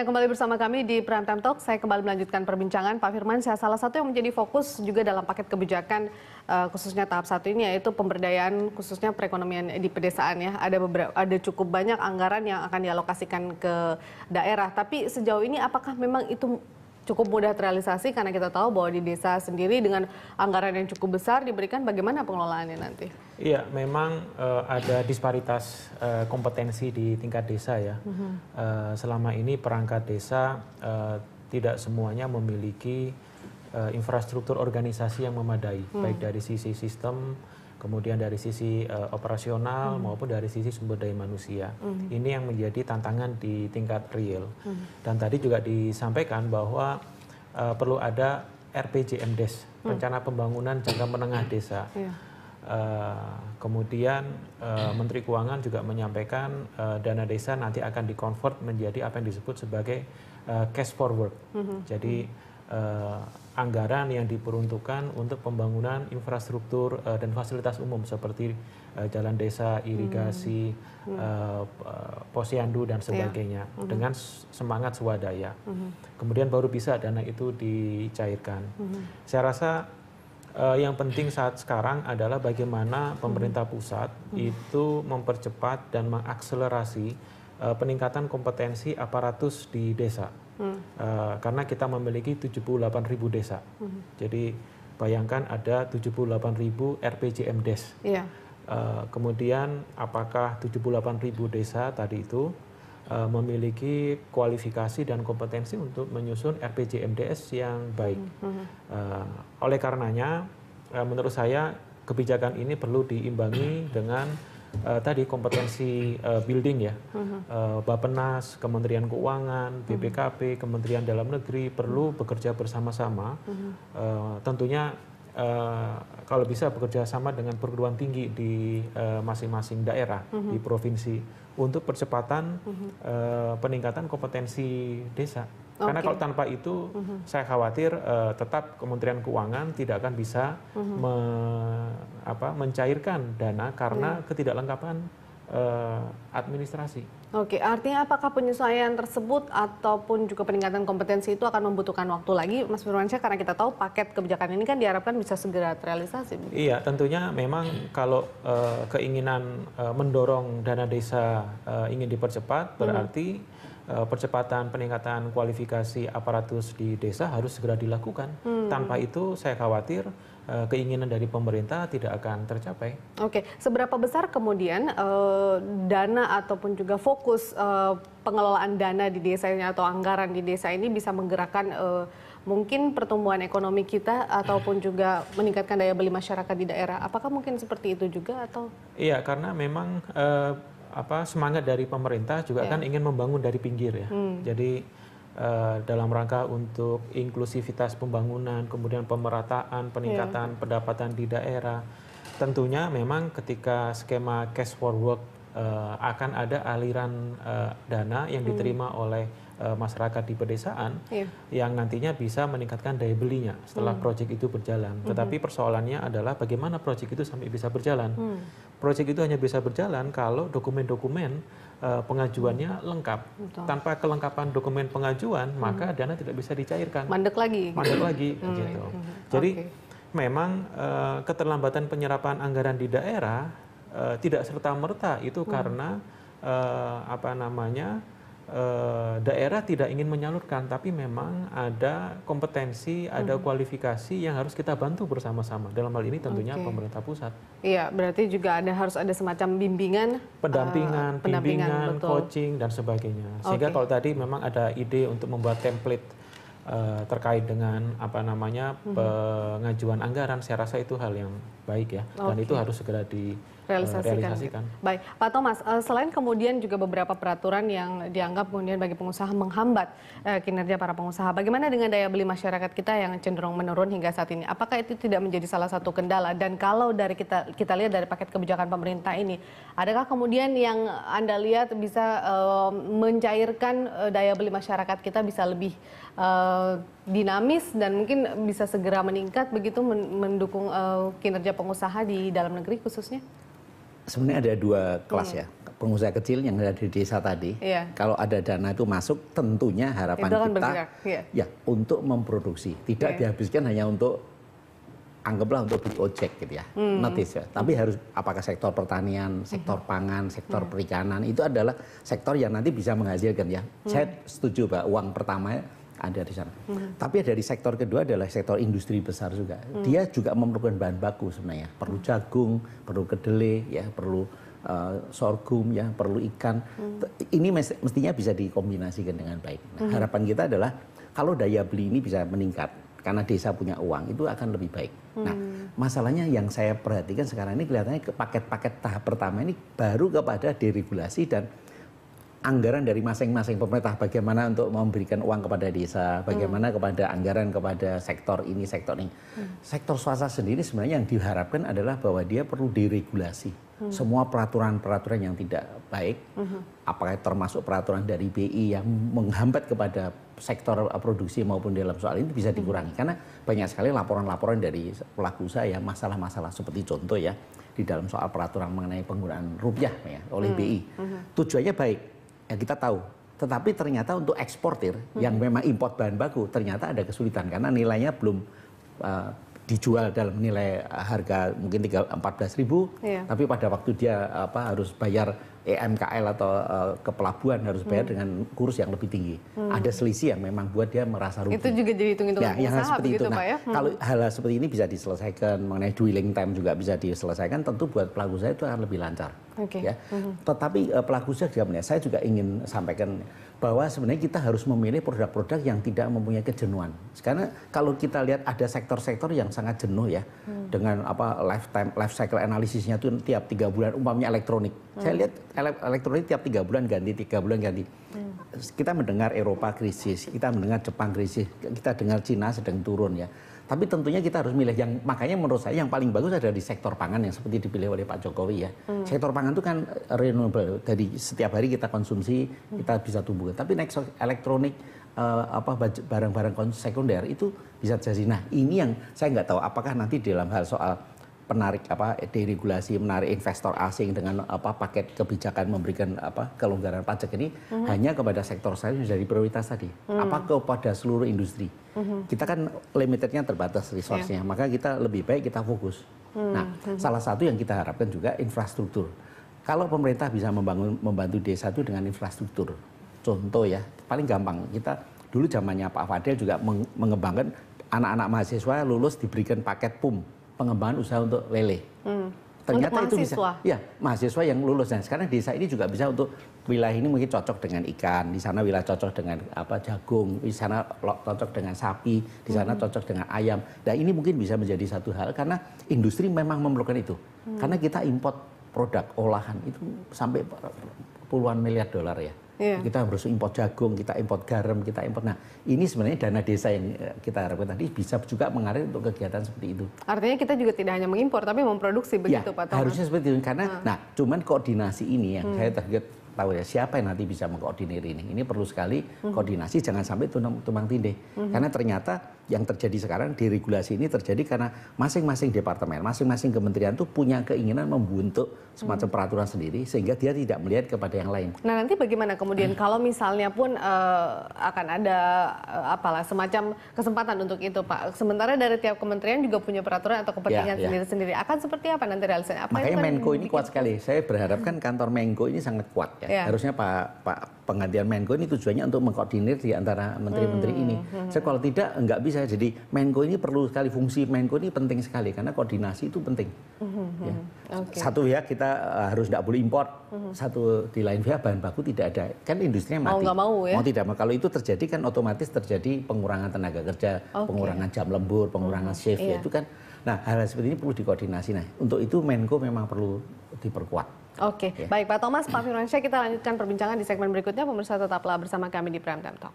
Anda kembali bersama kami di Prime Time Talk. Saya kembali melanjutkan perbincangan Pak Firmansyah. Salah satu yang menjadi fokus juga dalam paket kebijakan khususnya tahap 1 ini yaitu pemberdayaan khususnya perekonomian di pedesaan ya. Ada cukup banyak anggaran yang akan dialokasikan ke daerah. Tapi sejauh ini apakah memang itu cukup mudah terrealisasi, karena kita tahu bahwa di desa sendiri dengan anggaran yang cukup besar diberikan, bagaimana pengelolaannya nanti? Iya, memang ada disparitas kompetensi di tingkat desa ya. Selama ini perangkat desa tidak semuanya memiliki infrastruktur organisasi yang memadai, baik dari sisi sistem, kemudian dari sisi operasional maupun dari sisi sumber daya manusia. Ini yang menjadi tantangan di tingkat real. Dan tadi juga disampaikan bahwa perlu ada RPJMDes, Rencana Pembangunan Jangka Menengah Desa. Kemudian Menteri Keuangan juga menyampaikan dana desa nanti akan dikonvert menjadi apa yang disebut sebagai cash forward. Jadi anggaran yang diperuntukkan untuk pembangunan infrastruktur dan fasilitas umum seperti jalan desa, irigasi, posyandu dan sebagainya dengan semangat swadaya. Kemudian baru bisa dana itu dicairkan. Saya rasa yang penting saat sekarang adalah bagaimana pemerintah pusat itu mempercepat dan mengakselerasi peningkatan kompetensi aparatus di desa. Karena kita memiliki 78.000 desa. Jadi bayangkan ada 78.000 RPJMDes. Kemudian apakah 78.000 desa tadi itu memiliki kualifikasi dan kompetensi untuk menyusun RPJMDes yang baik. Oleh karenanya, menurut saya kebijakan ini perlu diimbangi dengan tadi kompetensi building ya. Bappenas, Kementerian Keuangan, BPKP, Kementerian Dalam Negeri perlu bekerja bersama-sama. Tentunya kalau bisa bekerja sama dengan perguruan tinggi di masing-masing daerah di provinsi untuk percepatan peningkatan kompetensi desa. Karena kalau tanpa itu saya khawatir tetap Kementerian Keuangan tidak akan bisa mencairkan dana karena ketidaklengkapan administrasi. Oke, artinya apakah penyesuaian tersebut ataupun juga peningkatan kompetensi itu akan membutuhkan waktu lagi, Mas Firmansyah, karena kita tahu paket kebijakan ini kan diharapkan bisa segera terrealisasi. Iya, tentunya memang kalau keinginan mendorong dana desa ingin dipercepat, berarti percepatan peningkatan kualifikasi aparatus di desa harus segera dilakukan. Tanpa itu saya khawatir keinginan dari pemerintah tidak akan tercapai. Oke, seberapa besar kemudian dana ataupun juga fokus pengelolaan dana di desanya atau anggaran di desa ini bisa menggerakkan mungkin pertumbuhan ekonomi kita ataupun juga meningkatkan daya beli masyarakat di daerah? Apakah mungkin seperti itu juga atau? Iya, karena memang semangat dari pemerintah juga kan ingin membangun dari pinggir ya. Jadi dalam rangka untuk inklusivitas pembangunan, kemudian pemerataan, peningkatan pendapatan di daerah. Tentunya memang ketika skema cash forward akan ada aliran dana yang diterima oleh masyarakat di pedesaan yang nantinya bisa meningkatkan daya belinya setelah proyek itu berjalan. Tetapi persoalannya adalah bagaimana proyek itu sampai bisa berjalan. Proyek itu hanya bisa berjalan kalau dokumen-dokumen pengajuannya lengkap. Tanpa kelengkapan dokumen pengajuan, maka dana tidak bisa dicairkan. Mandek lagi. Mandek lagi, gitu. Jadi memang keterlambatan penyerapan anggaran di daerah tidak serta-merta itu karena daerah tidak ingin menyalurkan, tapi memang ada kompetensi, ada kualifikasi yang harus kita bantu bersama-sama. Dalam hal ini tentunya pemerintah pusat. Iya, berarti juga harus ada semacam bimbingan, pendampingan, coaching dan sebagainya. Sehingga kalau tadi memang ada ide untuk membuat template terkait dengan pengajuan anggaran, saya rasa itu hal yang baik ya, dan itu harus segera realisasikan. Baik, Pak Thomas, selain kemudian juga beberapa peraturan yang dianggap kemudian bagi pengusaha menghambat kinerja para pengusaha, bagaimana dengan daya beli masyarakat kita yang cenderung menurun hingga saat ini? Apakah itu tidak menjadi salah satu kendala? Dan kalau dari kita lihat dari paket kebijakan pemerintah ini, adakah kemudian yang Anda lihat bisa mencairkan daya beli masyarakat kita bisa lebih dinamis dan mungkin bisa segera meningkat begitu mendukung kinerja pengusaha di dalam negeri khususnya? Sebenarnya ada dua kelas ya. pengusaha kecil yang ada di desa tadi, kalau ada dana itu masuk, tentunya harapan kita ya untuk memproduksi, tidak dihabiskan hanya untuk anggaplah untuk beli ojek gitu ya, notice ya. Tapi harus apakah sektor pertanian, sektor pangan, sektor perikanan itu adalah sektor yang nanti bisa menghasilkan ya. Saya setuju Pak, uang pertama ada di sana. Tapi dari sektor kedua adalah sektor industri besar juga. Dia juga memerlukan bahan baku sebenarnya. Perlu jagung, perlu kedelai, ya, perlu sorghum, ya, perlu ikan. Ini mestinya bisa dikombinasikan dengan baik. Nah, harapan kita adalah kalau daya beli ini bisa meningkat karena desa punya uang, itu akan lebih baik. Nah, masalahnya yang saya perhatikan sekarang ini kelihatannya paket-paket tahap pertama ini baru kepada deregulasi dan anggaran dari masing-masing pemerintah, bagaimana untuk memberikan uang kepada desa, bagaimana kepada anggaran kepada sektor ini, sektor ini. Sektor swasta sendiri sebenarnya yang diharapkan adalah bahwa dia perlu diregulasi. Semua peraturan-peraturan yang tidak baik, apakah termasuk peraturan dari BI yang menghambat kepada sektor produksi maupun dalam soal ini bisa dikurangi. Karena banyak sekali laporan-laporan dari pelaku usaha ya, masalah-masalah seperti contoh ya, di dalam soal peraturan mengenai penggunaan rupiah ya, oleh BI. Tujuannya baik. Ya kita tahu, tetapi ternyata untuk eksportir yang memang import bahan baku ternyata ada kesulitan karena nilainya belum dijual dalam nilai harga mungkin 14.000, tapi pada waktu dia harus bayar EMKL atau ke pelabuhan harus bayar dengan kurs yang lebih tinggi. Ada selisih yang memang buat dia merasa rugi. Itu juga jadi hitung-hitungan pengusaha begitu Pak ya? Kalau hal seperti ini bisa diselesaikan, mengenai dwelling time juga bisa diselesaikan, tentu buat pelaku usaha itu akan lebih lancar. Ya. Tetapi pelaku usaha juga, saya juga ingin sampaikan bahwa sebenarnya kita harus memilih produk-produk yang tidak mempunyai kejenuhan. Karena kalau kita lihat ada sektor-sektor yang sangat jenuh ya, dengan life cycle analisisnya itu tiap 3 bulan, umpamanya elektronik. Saya lihat elektronik tiap 3 bulan ganti, 3 bulan ganti. Kita mendengar Eropa krisis, kita mendengar Jepang krisis, kita dengar Cina sedang turun ya. Tapi tentunya kita harus milih yang, makanya menurut saya yang paling bagus adalah di sektor pangan yang seperti dipilih oleh Pak Jokowi ya. Sektor pangan itu kan renewable, dari setiap hari kita konsumsi, kita bisa tumbuh. Tapi next elektronik, barang-barang sekunder itu bisa jadi. Nah ini yang saya nggak tahu apakah nanti dalam hal soal menarik deregulasi, menarik investor asing dengan paket kebijakan memberikan kelonggaran pajak ini hanya kepada sektor saya yang jadi prioritas tadi, apa kepada seluruh industri. Kita kan limitednya terbatas resource-nya, maka kita lebih baik kita fokus. Nah, salah satu yang kita harapkan juga infrastruktur. Kalau pemerintah bisa membantu desa itu dengan infrastruktur, contoh ya, paling gampang kita dulu zamannya Pak Fadil juga mengembangkan anak-anak mahasiswa lulus diberikan paket PUM, pengembangan usaha untuk lele. Ternyata itu bisa, ya mahasiswa yang lulus. Dan sekarang desa ini juga bisa untuk wilayah ini mungkin cocok dengan ikan, di sana wilayah cocok dengan jagung, di sana cocok dengan sapi, di sana cocok dengan ayam. Dan ini mungkin bisa menjadi satu hal karena industri memang memerlukan itu. Karena kita import produk olahan itu sampai puluhan miliar dolar ya. Kita harus import jagung, kita import garam, kita import. Nah, ini sebenarnya dana desa yang kita harapkan tadi bisa juga mengalir untuk kegiatan seperti itu. Artinya kita juga tidak hanya mengimpor, tapi memproduksi begitu Pak Thomas? Harusnya seperti itu. Karena, cuman koordinasi ini yang saya target tahu ya, siapa yang nanti bisa mengkoordinir ini. Ini perlu sekali koordinasi, jangan sampai tumpang tindih. Karena ternyata yang terjadi sekarang, deregulasi ini terjadi karena masing-masing departemen, masing-masing kementerian itu punya keinginan membentuk semacam peraturan sendiri, sehingga dia tidak melihat kepada yang lain. Nah nanti bagaimana kemudian kalau misalnya pun akan ada semacam kesempatan untuk itu Pak. Sementara dari tiap kementerian juga punya peraturan atau kepentingan sendiri-sendiri. Akan seperti apa nanti realisasinya? Makanya Menko ini kuat sekali. Saya berharapkan kantor Menko ini sangat kuat. Harusnya Pak penggantian Menko ini tujuannya untuk mengkoordinir di antara menteri-menteri ini. Saya kalau tidak nggak bisa. Jadi Menko ini perlu sekali, fungsi Menko ini penting sekali karena koordinasi itu penting. Satu ya kita harus tidak boleh import. Satu di lain pihak bahan baku tidak ada. Kan industrinya mati. Mau tidak mau. Kalau itu terjadi kan otomatis terjadi pengurangan tenaga kerja, pengurangan jam lembur, pengurangan shift. Ya, itu kan. Nah hal seperti ini perlu dikoordinasi. Nah untuk itu Menko memang perlu diperkuat. Baik Pak Thomas, Pak Firmansyah, kita lanjutkan perbincangan di segmen berikutnya. Pemirsa tetaplah bersama kami di Prime Time Talk.